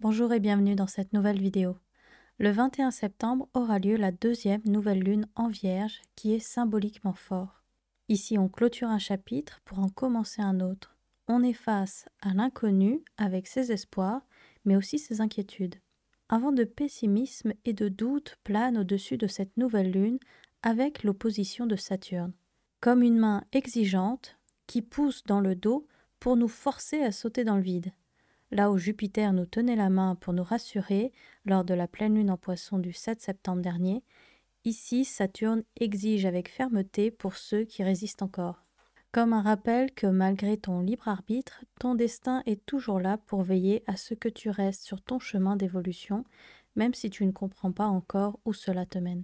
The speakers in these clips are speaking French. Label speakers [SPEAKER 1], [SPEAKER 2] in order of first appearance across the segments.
[SPEAKER 1] Bonjour et bienvenue dans cette nouvelle vidéo. Le 21 septembre aura lieu la deuxième nouvelle lune en Vierge qui est symboliquement fort. Ici on clôture un chapitre pour en commencer un autre. On est face à l'inconnu avec ses espoirs mais aussi ses inquiétudes. Un vent de pessimisme et de doute plane au-dessus de cette nouvelle lune avec l'opposition de Saturne. Comme une main exigeante qui pousse dans le dos pour nous forcer à sauter dans le vide. Là où Jupiter nous tenait la main pour nous rassurer lors de la pleine lune en Poisson du 7 septembre dernier, ici Saturne exige avec fermeté pour ceux qui résistent encore. Comme un rappel que malgré ton libre arbitre, ton destin est toujours là pour veiller à ce que tu restes sur ton chemin d'évolution, même si tu ne comprends pas encore où cela te mène.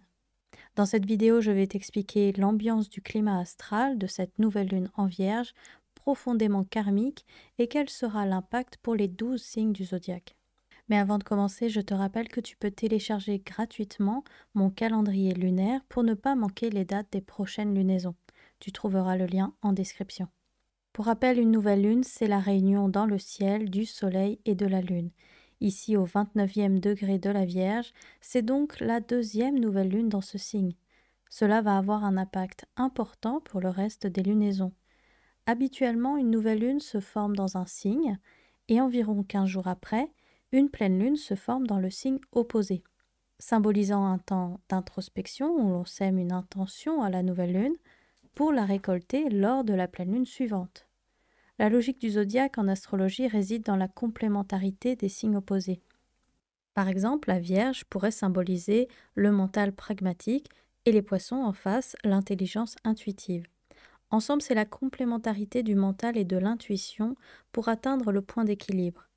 [SPEAKER 1] Dans cette vidéo, je vais t'expliquer l'ambiance du climat astral de cette nouvelle lune en Vierge, profondément karmique, et quel sera l'impact pour les 12 signes du zodiaque. Mais avant de commencer, je te rappelle que tu peux télécharger gratuitement mon calendrier lunaire pour ne pas manquer les dates des prochaines lunaisons. Tu trouveras le lien en description. Pour rappel, une nouvelle lune, c'est la réunion dans le ciel du soleil et de la lune. Ici, au 29e degré de la Vierge, c'est donc la deuxième nouvelle lune dans ce signe. Cela va avoir un impact important pour le reste des lunaisons. Habituellement, une nouvelle lune se forme dans un signe et environ 15 jours après, une pleine lune se forme dans le signe opposé, symbolisant un temps d'introspection où l'on sème une intention à la nouvelle lune pour la récolter lors de la pleine lune suivante. La logique du zodiaque en astrologie réside dans la complémentarité des signes opposés. Par exemple, la Vierge pourrait symboliser le mental pragmatique et les Poissons en face, l'intelligence intuitive. Ensemble, c'est la complémentarité du mental et de l'intuition pour atteindre le point d'équilibre.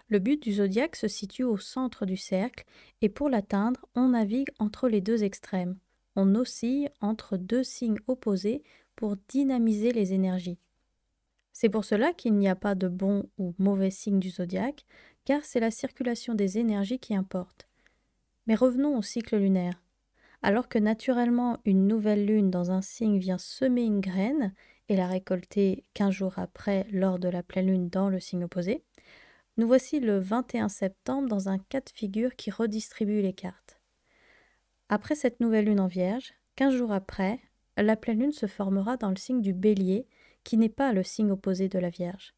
[SPEAKER 1] Le but du zodiaque se situe au centre du cercle et pour l'atteindre, on navigue entre les deux extrêmes. On oscille entre deux signes opposés pour dynamiser les énergies. C'est pour cela qu'il n'y a pas de bon ou mauvais signe du zodiaque, car c'est la circulation des énergies qui importe. Mais revenons au cycle lunaire. Alors que naturellement une nouvelle lune dans un signe vient semer une graine et la récolter 15 jours après lors de la pleine lune dans le signe opposé, nous voici le 21 septembre dans un cas de figure qui redistribue les cartes. Après cette nouvelle lune en Vierge, 15 jours après, la pleine lune se formera dans le signe du Bélier, qui n'est pas le signe opposé de la Vierge.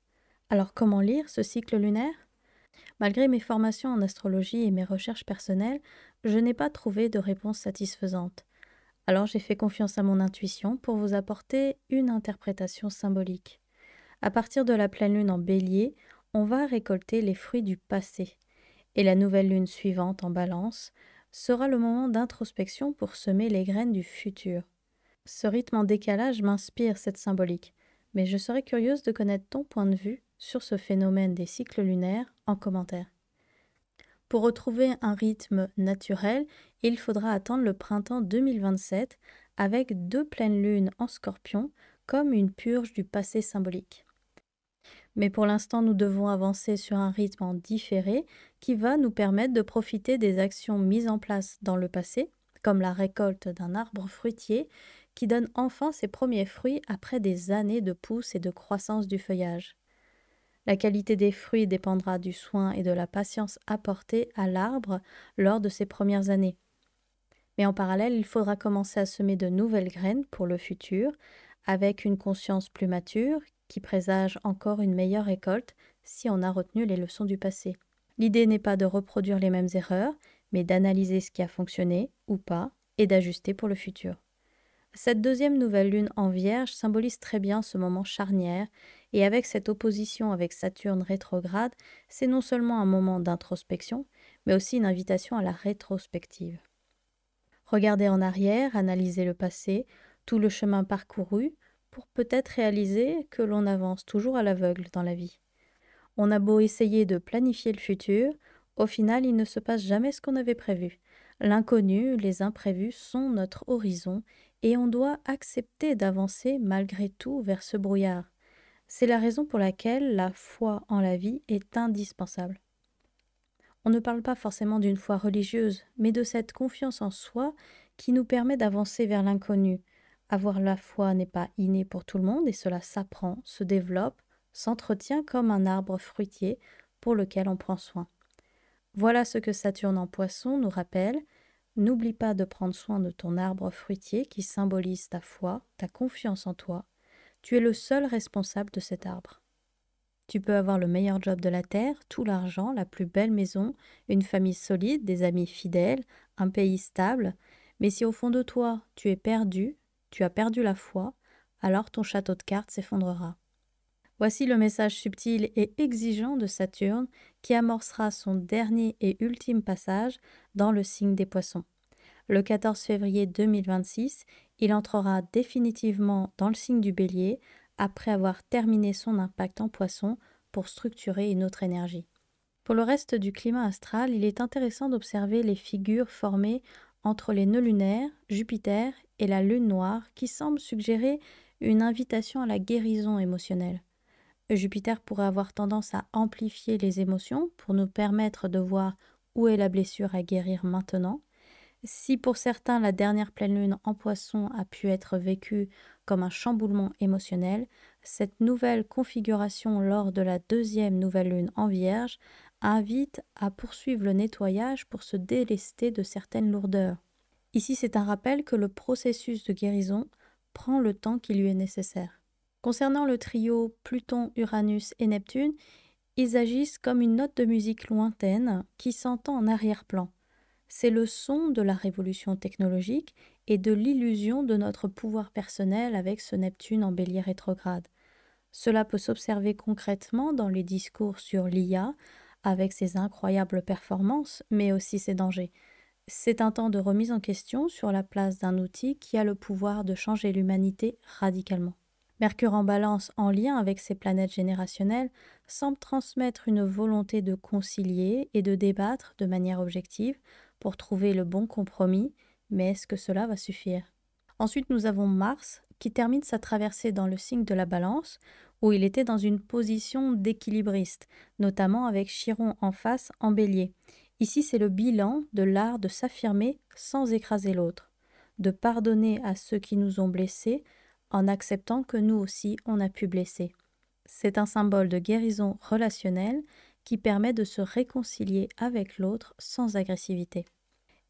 [SPEAKER 1] Alors comment lire ce cycle lunaire? Malgré mes formations en astrologie et mes recherches personnelles, je n'ai pas trouvé de réponse satisfaisante. Alors j'ai fait confiance à mon intuition pour vous apporter une interprétation symbolique. À partir de la pleine lune en Bélier, on va récolter les fruits du passé. Et la nouvelle lune suivante en Balance sera le moment d'introspection pour semer les graines du futur. Ce rythme en décalage m'inspire cette symbolique, mais je serais curieuse de connaître ton point de vue sur ce phénomène des cycles lunaires en commentaire. Pour retrouver un rythme naturel, il faudra attendre le printemps 2027 avec 2 pleines lunes en Scorpion comme une purge du passé symbolique. Mais pour l'instant, nous devons avancer sur un rythme en différé qui va nous permettre de profiter des actions mises en place dans le passé, comme la récolte d'un arbre fruitier qui donne enfin ses premiers fruits après des années de pousse et de croissance du feuillage. La qualité des fruits dépendra du soin et de la patience apportée à l'arbre lors de ses premières années. Mais en parallèle, il faudra commencer à semer de nouvelles graines pour le futur, avec une conscience plus mature qui présage encore une meilleure récolte si on a retenu les leçons du passé. L'idée n'est pas de reproduire les mêmes erreurs, mais d'analyser ce qui a fonctionné ou pas et d'ajuster pour le futur. Cette deuxième nouvelle lune en Vierge symbolise très bien ce moment charnière et avec cette opposition avec Saturne rétrograde, c'est non seulement un moment d'introspection, mais aussi une invitation à la rétrospective. Regarder en arrière, analyser le passé, tout le chemin parcouru, pour peut-être réaliser que l'on avance toujours à l'aveugle dans la vie. On a beau essayer de planifier le futur, au final il ne se passe jamais ce qu'on avait prévu. L'inconnu, les imprévus sont notre horizon et on doit accepter d'avancer malgré tout vers ce brouillard. C'est la raison pour laquelle la foi en la vie est indispensable. On ne parle pas forcément d'une foi religieuse, mais de cette confiance en soi qui nous permet d'avancer vers l'inconnu. Avoir la foi n'est pas inné pour tout le monde et cela s'apprend, se développe, s'entretient comme un arbre fruitier pour lequel on prend soin. Voilà ce que Saturne en Poisson nous rappelle. N'oublie pas de prendre soin de ton arbre fruitier qui symbolise ta foi, ta confiance en toi. Tu es le seul responsable de cet arbre. Tu peux avoir le meilleur job de la Terre, tout l'argent, la plus belle maison, une famille solide, des amis fidèles, un pays stable, mais si au fond de toi tu es perdu, tu as perdu la foi, alors ton château de cartes s'effondrera. Voici le message subtil et exigeant de Saturne qui amorcera son dernier et ultime passage dans le signe des Poissons. Le 14 février 2026, il entrera définitivement dans le signe du Bélier après avoir terminé son impact en Poisson pour structurer une autre énergie. Pour le reste du climat astral, il est intéressant d'observer les figures formées entre les nœuds lunaires, Jupiter et la Lune noire qui semblent suggérer une invitation à la guérison émotionnelle. Jupiter pourrait avoir tendance à amplifier les émotions pour nous permettre de voir où est la blessure à guérir maintenant. Si pour certains la dernière pleine lune en Poisson a pu être vécue comme un chamboulement émotionnel, cette nouvelle configuration lors de la deuxième nouvelle lune en Vierge invite à poursuivre le nettoyage pour se délester de certaines lourdeurs. Ici, c'est un rappel que le processus de guérison prend le temps qui lui est nécessaire. Concernant le trio Pluton, Uranus et Neptune, ils agissent comme une note de musique lointaine qui s'entend en arrière-plan. C'est le son de la révolution technologique et de l'illusion de notre pouvoir personnel avec ce Neptune en Bélier rétrograde. Cela peut s'observer concrètement dans les discours sur l'IA, avec ses incroyables performances, mais aussi ses dangers. C'est un temps de remise en question sur la place d'un outil qui a le pouvoir de changer l'humanité radicalement. Mercure en Balance, en lien avec ses planètes générationnelles, semble transmettre une volonté de concilier et de débattre de manière objective pour trouver le bon compromis, mais est-ce que cela va suffire? Ensuite, nous avons Mars qui termine sa traversée dans le signe de la Balance, où il était dans une position d'équilibriste, notamment avec Chiron en face en Bélier. Ici, c'est le bilan de l'art de s'affirmer sans écraser l'autre, de pardonner à ceux qui nous ont blessés, en acceptant que nous aussi on a pu blesser. C'est un symbole de guérison relationnelle qui permet de se réconcilier avec l'autre sans agressivité.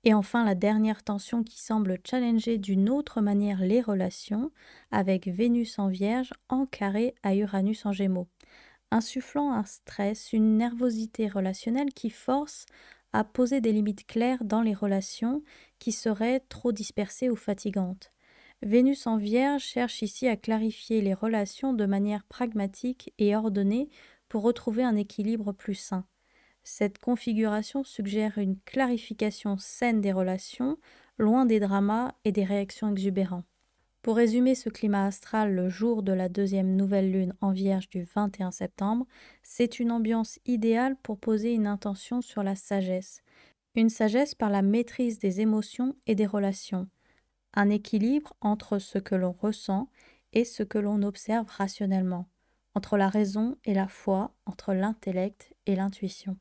[SPEAKER 1] Et enfin, la dernière tension qui semble challenger d'une autre manière les relations, avec Vénus en Vierge en carré à Uranus en Gémeaux, insufflant un stress, une nervosité relationnelle qui force à poser des limites claires dans les relations qui seraient trop dispersées ou fatigantes. Vénus en Vierge cherche ici à clarifier les relations de manière pragmatique et ordonnée pour retrouver un équilibre plus sain. Cette configuration suggère une clarification saine des relations, loin des dramas et des réactions exubérantes. Pour résumer ce climat astral le jour de la deuxième nouvelle lune en Vierge du 21 septembre, c'est une ambiance idéale pour poser une intention sur la sagesse. Une sagesse par la maîtrise des émotions et des relations. Un équilibre entre ce que l'on ressent et ce que l'on observe rationnellement, entre la raison et la foi, entre l'intellect et l'intuition.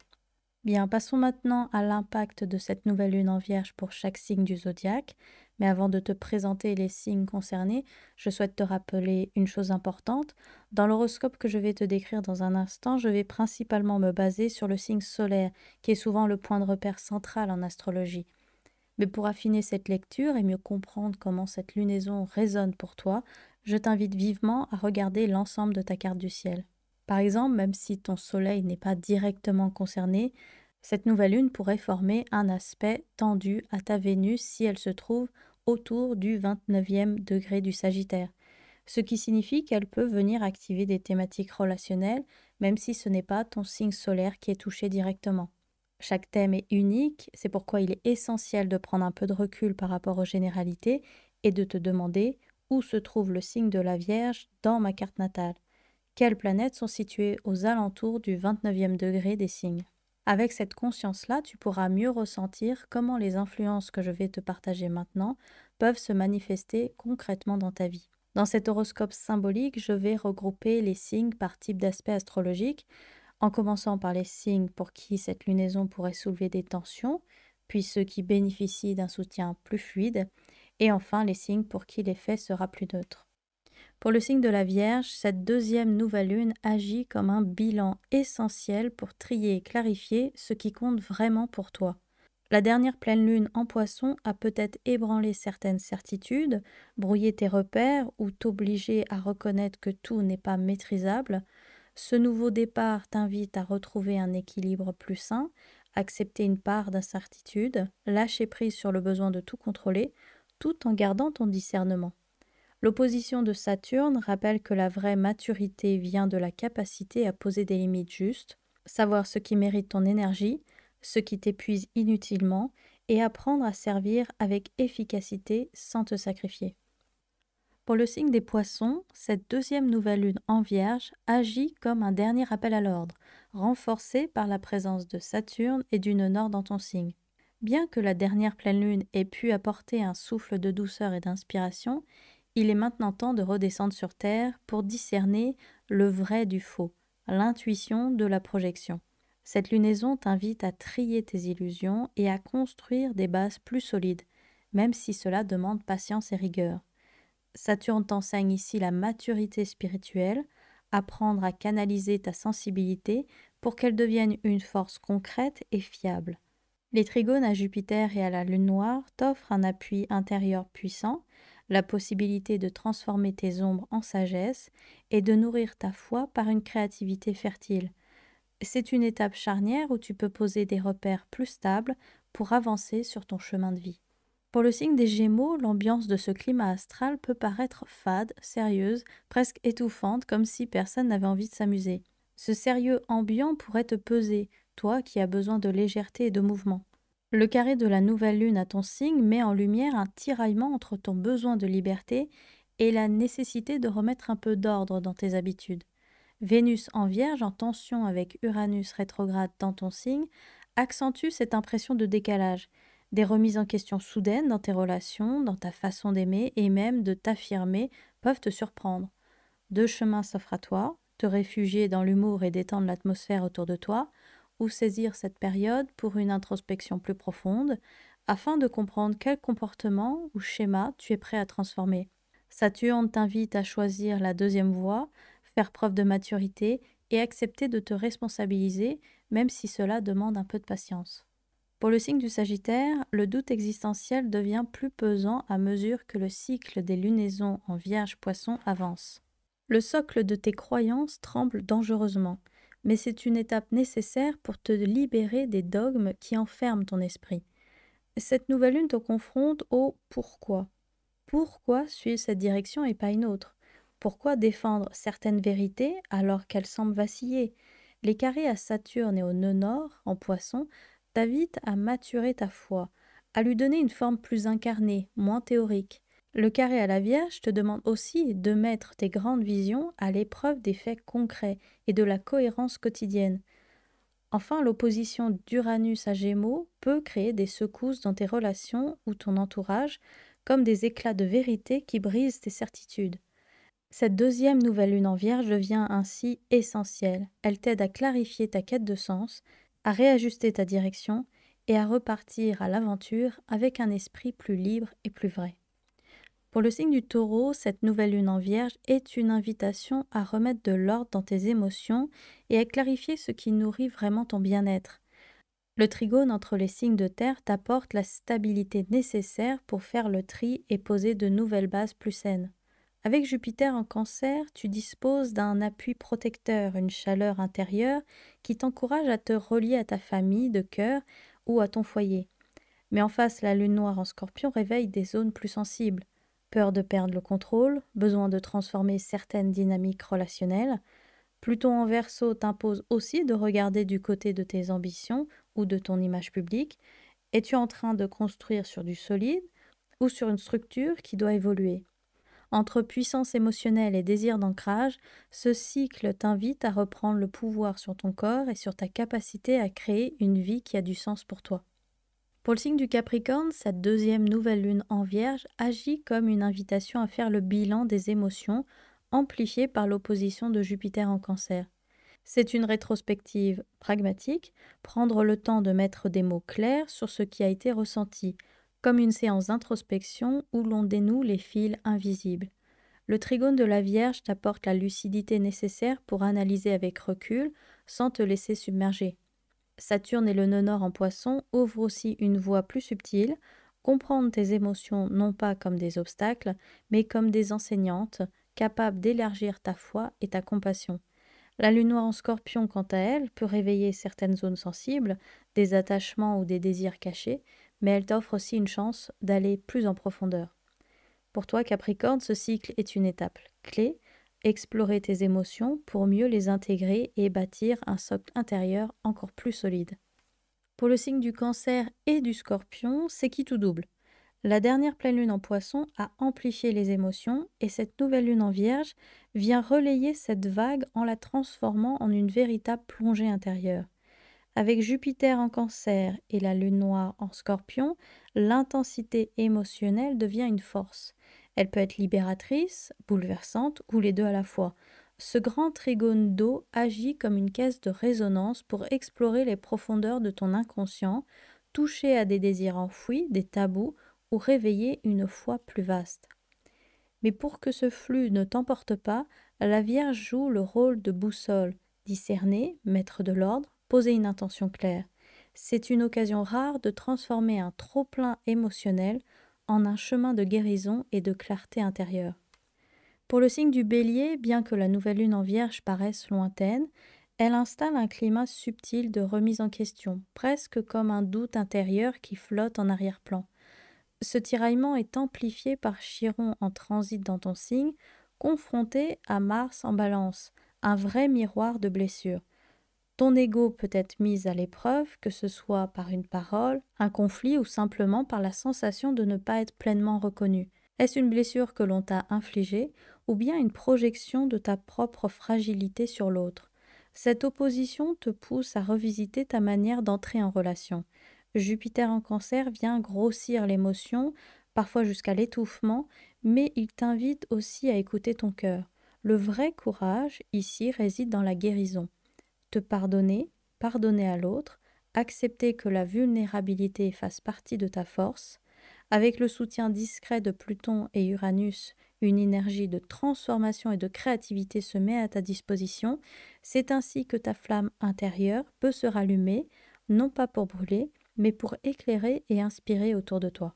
[SPEAKER 1] Bien, passons maintenant à l'impact de cette nouvelle lune en Vierge pour chaque signe du zodiaque. Mais avant de te présenter les signes concernés, je souhaite te rappeler une chose importante. Dans l'horoscope que je vais te décrire dans un instant, je vais principalement me baser sur le signe solaire, qui est souvent le point de repère central en astrologie. Mais pour affiner cette lecture et mieux comprendre comment cette lunaison résonne pour toi, je t'invite vivement à regarder l'ensemble de ta carte du ciel. Par exemple, même si ton soleil n'est pas directement concerné, cette nouvelle lune pourrait former un aspect tendu à ta Vénus si elle se trouve autour du 29e degré du Sagittaire, ce qui signifie qu'elle peut venir activer des thématiques relationnelles, même si ce n'est pas ton signe solaire qui est touché directement. Chaque thème est unique, c'est pourquoi il est essentiel de prendre un peu de recul par rapport aux généralités et de te demander où se trouve le signe de la Vierge dans ma carte natale. Quelles planètes sont situées aux alentours du 29e degré des signes? Avec cette conscience-là, tu pourras mieux ressentir comment les influences que je vais te partager maintenant peuvent se manifester concrètement dans ta vie. Dans cet horoscope symbolique, je vais regrouper les signes par type d'aspect astrologique, en commençant par les signes pour qui cette lunaison pourrait soulever des tensions, puis ceux qui bénéficient d'un soutien plus fluide, et enfin les signes pour qui l'effet sera plus neutre. Pour le signe de la Vierge, cette deuxième nouvelle lune agit comme un bilan essentiel pour trier et clarifier ce qui compte vraiment pour toi. La dernière pleine lune en Poisson a peut-être ébranlé certaines certitudes, brouillé tes repères ou t'obliger à reconnaître que tout n'est pas maîtrisable. Ce nouveau départ t'invite à retrouver un équilibre plus sain, accepter une part d'incertitude, lâcher prise sur le besoin de tout contrôler, tout en gardant ton discernement. L'opposition de Saturne rappelle que la vraie maturité vient de la capacité à poser des limites justes, savoir ce qui mérite ton énergie, ce qui t'épuise inutilement, et apprendre à servir avec efficacité sans te sacrifier. Pour le signe des Poissons, cette deuxième nouvelle lune en Vierge agit comme un dernier rappel à l'ordre, renforcé par la présence de Saturne et du nœud nord dans ton signe. Bien que la dernière pleine lune ait pu apporter un souffle de douceur et d'inspiration, il est maintenant temps de redescendre sur Terre pour discerner le vrai du faux, l'intuition de la projection. Cette lunaison t'invite à trier tes illusions et à construire des bases plus solides, même si cela demande patience et rigueur. Saturne t'enseigne ici la maturité spirituelle, apprendre à canaliser ta sensibilité pour qu'elle devienne une force concrète et fiable. Les trigones à Jupiter et à la Lune noire t'offrent un appui intérieur puissant, la possibilité de transformer tes ombres en sagesse et de nourrir ta foi par une créativité fertile. C'est une étape charnière où tu peux poser des repères plus stables pour avancer sur ton chemin de vie. Pour le signe des Gémeaux, l'ambiance de ce climat astral peut paraître fade, sérieuse, presque étouffante, comme si personne n'avait envie de s'amuser. Ce sérieux ambiant pourrait te peser, toi qui as besoin de légèreté et de mouvement. Le carré de la nouvelle lune à ton signe met en lumière un tiraillement entre ton besoin de liberté et la nécessité de remettre un peu d'ordre dans tes habitudes. Vénus en Vierge, en tension avec Uranus rétrograde dans ton signe, accentue cette impression de décalage. Des remises en question soudaines dans tes relations, dans ta façon d'aimer et même de t'affirmer peuvent te surprendre. Deux chemins s'offrent à toi, te réfugier dans l'humour et détendre l'atmosphère autour de toi, ou saisir cette période pour une introspection plus profonde, afin de comprendre quel comportement ou schéma tu es prêt à transformer. Saturne t'invite à choisir la deuxième voie, faire preuve de maturité et accepter de te responsabiliser, même si cela demande un peu de patience. Pour le signe du Sagittaire, le doute existentiel devient plus pesant à mesure que le cycle des lunaisons en Vierge-Poisson avance. Le socle de tes croyances tremble dangereusement, mais c'est une étape nécessaire pour te libérer des dogmes qui enferment ton esprit. Cette nouvelle lune te confronte au pourquoi. Pourquoi suivre cette direction et pas une autre? Pourquoi défendre certaines vérités alors qu'elles semblent vaciller? Les carrés à Saturne et au nœud nord, en Poisson, t'invitent à maturer ta foi, à lui donner une forme plus incarnée, moins théorique. Le carré à la Vierge te demande aussi de mettre tes grandes visions à l'épreuve des faits concrets et de la cohérence quotidienne. Enfin, l'opposition d'Uranus à Gémeaux peut créer des secousses dans tes relations ou ton entourage, comme des éclats de vérité qui brisent tes certitudes. Cette deuxième nouvelle lune en Vierge devient ainsi essentielle. Elle t'aide à clarifier ta quête de sens, à réajuster ta direction et à repartir à l'aventure avec un esprit plus libre et plus vrai. Pour le signe du Taureau, cette nouvelle lune en Vierge est une invitation à remettre de l'ordre dans tes émotions et à clarifier ce qui nourrit vraiment ton bien-être. Le trigone entre les signes de terre t'apporte la stabilité nécessaire pour faire le tri et poser de nouvelles bases plus saines. Avec Jupiter en Cancer, tu disposes d'un appui protecteur, une chaleur intérieure qui t'encourage à te relier à ta famille de cœur ou à ton foyer. Mais en face, la lune noire en Scorpion réveille des zones plus sensibles. Peur de perdre le contrôle, besoin de transformer certaines dynamiques relationnelles. Pluton en Verseau t'impose aussi de regarder du côté de tes ambitions ou de ton image publique. Es-tu en train de construire sur du solide ou sur une structure qui doit évoluer? Entre puissance émotionnelle et désir d'ancrage, ce cycle t'invite à reprendre le pouvoir sur ton corps et sur ta capacité à créer une vie qui a du sens pour toi. Pour le signe du Capricorne, cette deuxième nouvelle lune en Vierge agit comme une invitation à faire le bilan des émotions, amplifiée par l'opposition de Jupiter en Cancer. C'est une rétrospective pragmatique, prendre le temps de mettre des mots clairs sur ce qui a été ressenti, comme une séance d'introspection où l'on dénoue les fils invisibles. Le trigone de la Vierge t'apporte la lucidité nécessaire pour analyser avec recul sans te laisser submerger. Saturne et le nœud nord en Poisson ouvrent aussi une voie plus subtile, comprendre tes émotions non pas comme des obstacles, mais comme des enseignantes, capables d'élargir ta foi et ta compassion. La lune noire en Scorpion, quant à elle, peut réveiller certaines zones sensibles, des attachements ou des désirs cachés, mais elle t'offre aussi une chance d'aller plus en profondeur. Pour toi, Capricorne, ce cycle est une étape clé. Explorer tes émotions pour mieux les intégrer et bâtir un socle intérieur encore plus solide. Pour le signe du Cancer et du Scorpion, c'est qui tout double. La dernière pleine lune en Poisson a amplifié les émotions et cette nouvelle lune en Vierge vient relayer cette vague en la transformant en une véritable plongée intérieure. Avec Jupiter en Cancer et la lune noire en Scorpion, l'intensité émotionnelle devient une force. Elle peut être libératrice, bouleversante ou les deux à la fois. Ce grand trigone d'eau agit comme une caisse de résonance pour explorer les profondeurs de ton inconscient, toucher à des désirs enfouis, des tabous ou réveiller une foi plus vaste. Mais pour que ce flux ne t'emporte pas, la Vierge joue le rôle de boussole, discerner, mettre de l'ordre, poser une intention claire. C'est une occasion rare de transformer un trop-plein émotionnel en un chemin de guérison et de clarté intérieure. Pour le signe du Bélier, bien que la nouvelle lune en Vierge paraisse lointaine, elle installe un climat subtil de remise en question, presque comme un doute intérieur qui flotte en arrière-plan. Ce tiraillement est amplifié par Chiron en transit dans ton signe, confronté à Mars en Balance, un vrai miroir de blessures. Ton ego peut être mis à l'épreuve, que ce soit par une parole, un conflit ou simplement par la sensation de ne pas être pleinement reconnu. Est-ce une blessure que l'on t'a infligée ou bien une projection de ta propre fragilité sur l'autre? Cette opposition te pousse à revisiter ta manière d'entrer en relation. Jupiter en Cancer vient grossir l'émotion, parfois jusqu'à l'étouffement, mais il t'invite aussi à écouter ton cœur. Le vrai courage, ici, réside dans la guérison. Te pardonner, pardonner à l'autre, accepter que la vulnérabilité fasse partie de ta force. Avec le soutien discret de Pluton et Uranus, une énergie de transformation et de créativité se met à ta disposition. C'est ainsi que ta flamme intérieure peut se rallumer, non pas pour brûler, mais pour éclairer et inspirer autour de toi.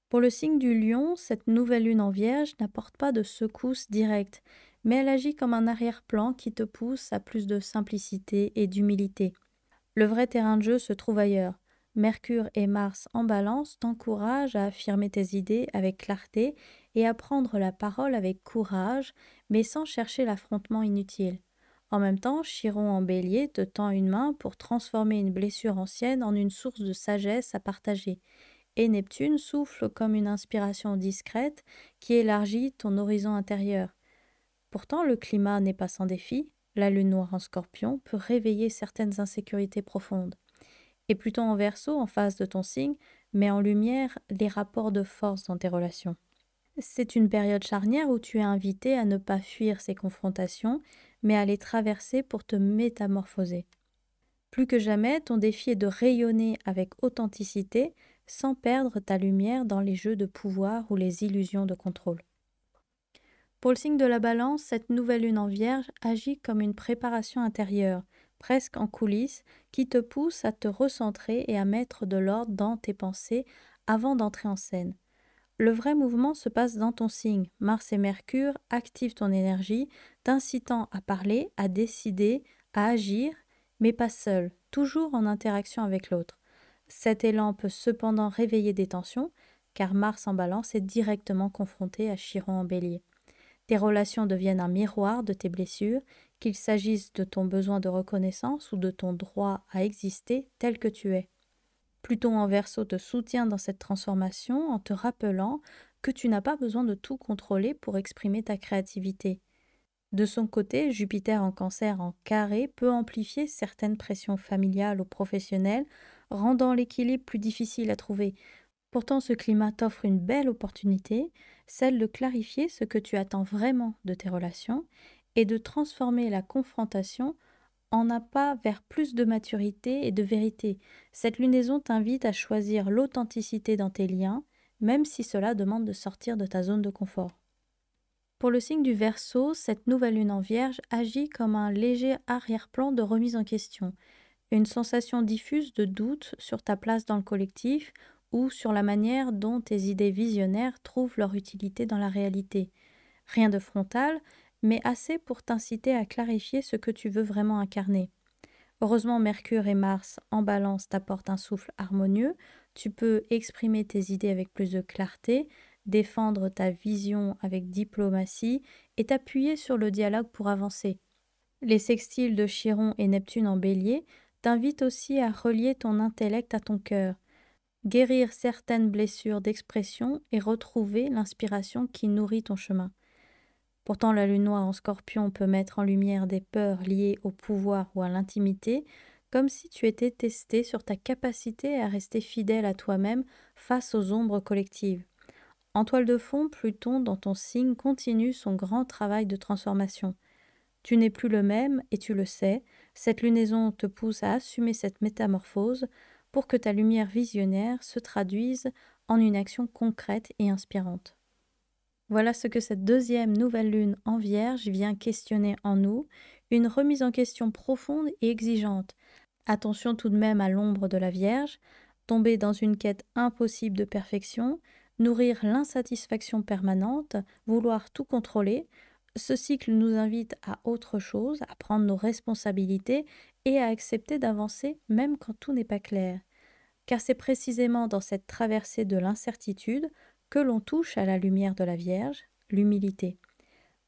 [SPEAKER 1] Pour le signe du Lion, cette nouvelle lune en Vierge n'apporte pas de secousse directe, mais elle agit comme un arrière-plan qui te pousse à plus de simplicité et d'humilité. Le vrai terrain de jeu se trouve ailleurs. Mercure et Mars en Balance t'encouragent à affirmer tes idées avec clarté et à prendre la parole avec courage, mais sans chercher l'affrontement inutile. En même temps, Chiron en Bélier te tend une main pour transformer une blessure ancienne en une source de sagesse à partager. Et Neptune souffle comme une inspiration discrète qui élargit ton horizon intérieur. Pourtant, le climat n'est pas sans défi. La lune noire en Scorpion peut réveiller certaines insécurités profondes. Et Pluton en Verseau, en face de ton signe, met en lumière les rapports de force dans tes relations. C'est une période charnière où tu es invité à ne pas fuir ces confrontations, mais à les traverser pour te métamorphoser. Plus que jamais, ton défi est de rayonner avec authenticité sans perdre ta lumière dans les jeux de pouvoir ou les illusions de contrôle. Pour le signe de la Balance, cette nouvelle lune en Vierge agit comme une préparation intérieure, presque en coulisses, qui te pousse à te recentrer et à mettre de l'ordre dans tes pensées avant d'entrer en scène. Le vrai mouvement se passe dans ton signe. Mars et Mercure activent ton énergie, t'incitant à parler, à décider, à agir, mais pas seul, toujours en interaction avec l'autre. Cet élan peut cependant réveiller des tensions, car Mars en Balance est directement confronté à Chiron en Bélier. Tes relations deviennent un miroir de tes blessures, qu'il s'agisse de ton besoin de reconnaissance ou de ton droit à exister tel que tu es. Pluton en Verseau te soutient dans cette transformation en te rappelant que tu n'as pas besoin de tout contrôler pour exprimer ta créativité. De son côté, Jupiter en Cancer en Carré peut amplifier certaines pressions familiales ou professionnelles, rendant l'équilibre plus difficile à trouver. Pourtant, ce climat t'offre une belle opportunité, celle de clarifier ce que tu attends vraiment de tes relations et de transformer la confrontation en un pas vers plus de maturité et de vérité. Cette lunaison t'invite à choisir l'authenticité dans tes liens, même si cela demande de sortir de ta zone de confort. Pour le signe du Verseau, cette nouvelle lune en Vierge agit comme un léger arrière-plan de remise en question, une sensation diffuse de doute sur ta place dans le collectif ou sur la manière dont tes idées visionnaires trouvent leur utilité dans la réalité. Rien de frontal, mais assez pour t'inciter à clarifier ce que tu veux vraiment incarner. Heureusement, Mercure et Mars en Balance t'apportent un souffle harmonieux, tu peux exprimer tes idées avec plus de clarté, défendre ta vision avec diplomatie et t'appuyer sur le dialogue pour avancer. Les sextiles de Chiron et Neptune en Bélier t'invitent aussi à relier ton intellect à ton cœur, guérir certaines blessures d'expression et retrouver l'inspiration qui nourrit ton chemin. Pourtant, la lune noire en Scorpion peut mettre en lumière des peurs liées au pouvoir ou à l'intimité, comme si tu étais testé sur ta capacité à rester fidèle à toi-même face aux ombres collectives. En toile de fond, Pluton, dans ton signe, continue son grand travail de transformation. Tu n'es plus le même et tu le sais. Cette lunaison te pousse à assumer cette métamorphose pour que ta lumière visionnaire se traduise en une action concrète et inspirante. Voilà ce que cette deuxième nouvelle lune en Vierge vient questionner en nous, une remise en question profonde et exigeante. Attention tout de même à l'ombre de la Vierge, tomber dans une quête impossible de perfection, nourrir l'insatisfaction permanente, vouloir tout contrôler. Ce cycle nous invite à autre chose, à prendre nos responsabilités et à accepter d'avancer même quand tout n'est pas clair. Car c'est précisément dans cette traversée de l'incertitude que l'on touche à la lumière de la Vierge, l'humilité.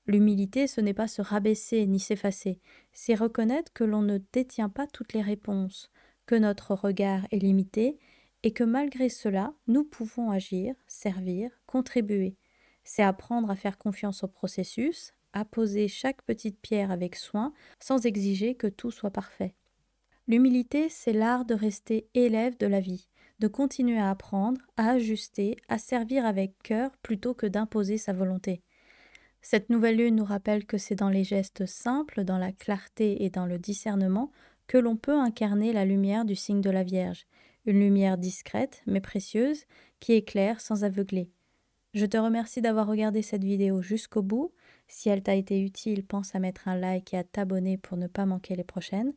[SPEAKER 1] L'humilité, ce n'est pas se rabaisser ni s'effacer, c'est reconnaître que l'on ne détient pas toutes les réponses, que notre regard est limité et que malgré cela, nous pouvons agir, servir, contribuer. C'est apprendre à faire confiance au processus, à poser chaque petite pierre avec soin, sans exiger que tout soit parfait. L'humilité, c'est l'art de rester élève de la vie, de continuer à apprendre, à ajuster, à servir avec cœur plutôt que d'imposer sa volonté. Cette nouvelle lune nous rappelle que c'est dans les gestes simples, dans la clarté et dans le discernement que l'on peut incarner la lumière du signe de la Vierge, une lumière discrète mais précieuse qui éclaire sans aveugler. Je te remercie d'avoir regardé cette vidéo jusqu'au bout. Si elle t'a été utile, pense à mettre un like et à t'abonner pour ne pas manquer les prochaines.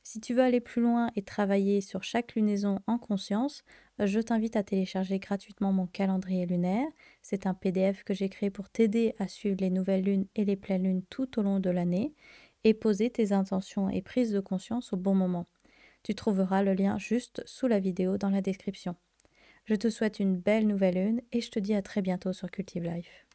[SPEAKER 1] Si tu veux aller plus loin et travailler sur chaque lunaison en conscience, je t'invite à télécharger gratuitement mon calendrier lunaire. C'est un PDF que j'ai créé pour t'aider à suivre les nouvelles lunes et les pleines lunes tout au long de l'année et poser tes intentions et prises de conscience au bon moment. Tu trouveras le lien juste sous la vidéo dans la description. Je te souhaite une belle nouvelle lune et je te dis à très bientôt sur Cultive Life.